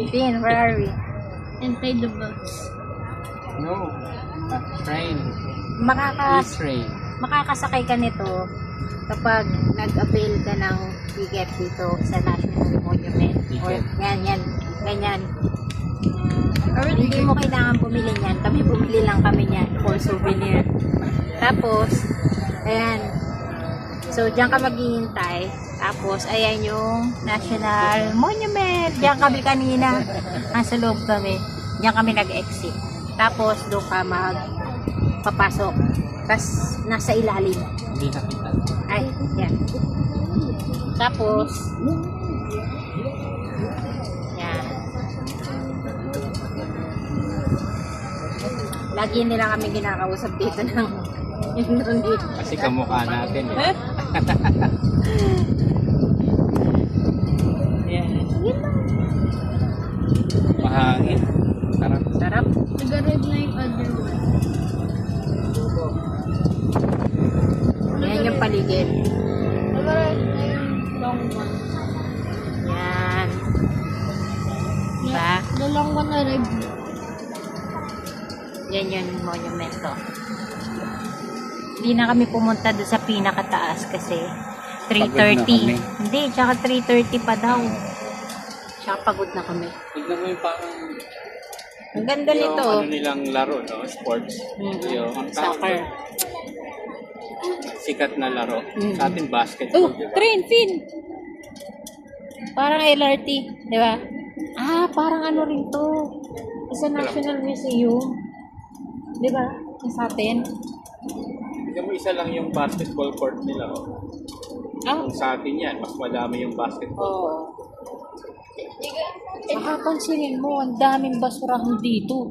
Finn, where are we? Inside the box. No. Train. Makaka E-train. makakasakay ka nito kapag nag-avail ka ng ticket dito sa National Monument. Or Ticket. yan, ganyan. Or hindi mo kailangan bumili niyan. Kami bumili lang kami niyan for souvenir. Tapos, ayan. So, diyan ka maghihintay. Tapos, ayan yung National Monument. Diyan kami kanina. Nasa loob kami. Diyan kami nag-exit. Tapos, doon ka magpapasok. Tapos, nasa ilalim. Hindi nakita. Ay, yan. Tapos, yan. Lagi nila kami ginakausap dito ng Indonesia. Kasi kamukha natin eh. Yan. Mahangin. Sarap. Sarap. Nag-red na yung other one. Yan yung paligid. Nag-red na yung long one. Yan. Diba? The long one na red. Yan yung monumento. Hindi na kami pumunta doon sa pinakataas kasi 3:30. Pagod na kami. Hindi, tsaka 3:30 pa daw. Tsaka pagod na kami. Tignan mo yung parang Ang ganda yung nito. ano nilang laro, no? Sports. Yung ang tawag Soccer. doon, sikat na laro. Mm. Sa atin basketball, Oh, di ba? train, Finn! Parang LRT, di ba? Ah, parang ano rin to. Sa National Museum. Di ba? Yung sa atin. Tignan mo isa lang yung basketball court nila. Oh. Ah, Kung sa atin yan, mas madami yung basketball court. oo. Saka pansinin mo, ang daming basurahan dito.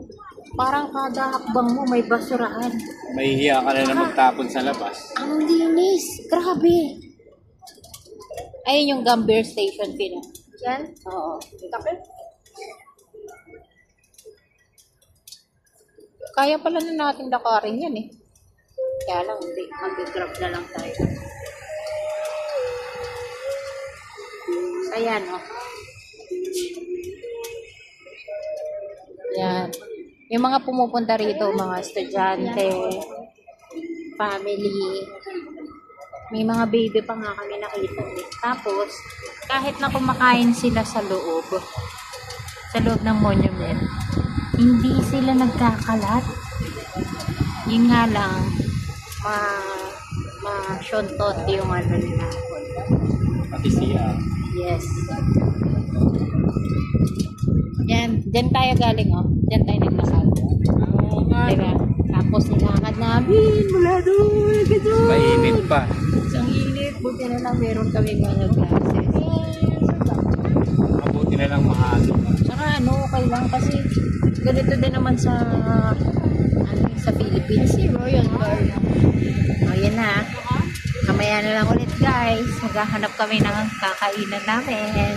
Parang kada hakbang mo may basurahan. Mahihiya ka na magtapon sa labas. Ang linis! Grabe! Ayun yung Gambir Station, Pino. Yan? Oo. Kaya pala na natin lakarin yan eh. Kaya lang, hindi. Mag-grab na lang tayo. Ayan, oh. Yan. Yung mga pumupunta rito, mga estudyante, family, may mga baby pa nga kami nakita. Tapos, kahit na kumakain sila sa loob ng monument, hindi sila nagkakalat. Yun nga lang, ma-shontot yung ano nila. Pati siya. Yes. Yan, dyan tayo galing, oh. Dyan tayo naglakad. Oo nga. Diba? Tapos nilakad namin mula doon. Mainit pa. Ang init. Buti na lang meron kami mga classes. Mabuti na lang mahalo. Tsaka ano, okay lang kasi ganito din naman sa sa Philippines. Si Royal Guard. O, yan na. Kamaya na lang ulit, guys. Maghahanap kami ng kakainan namin.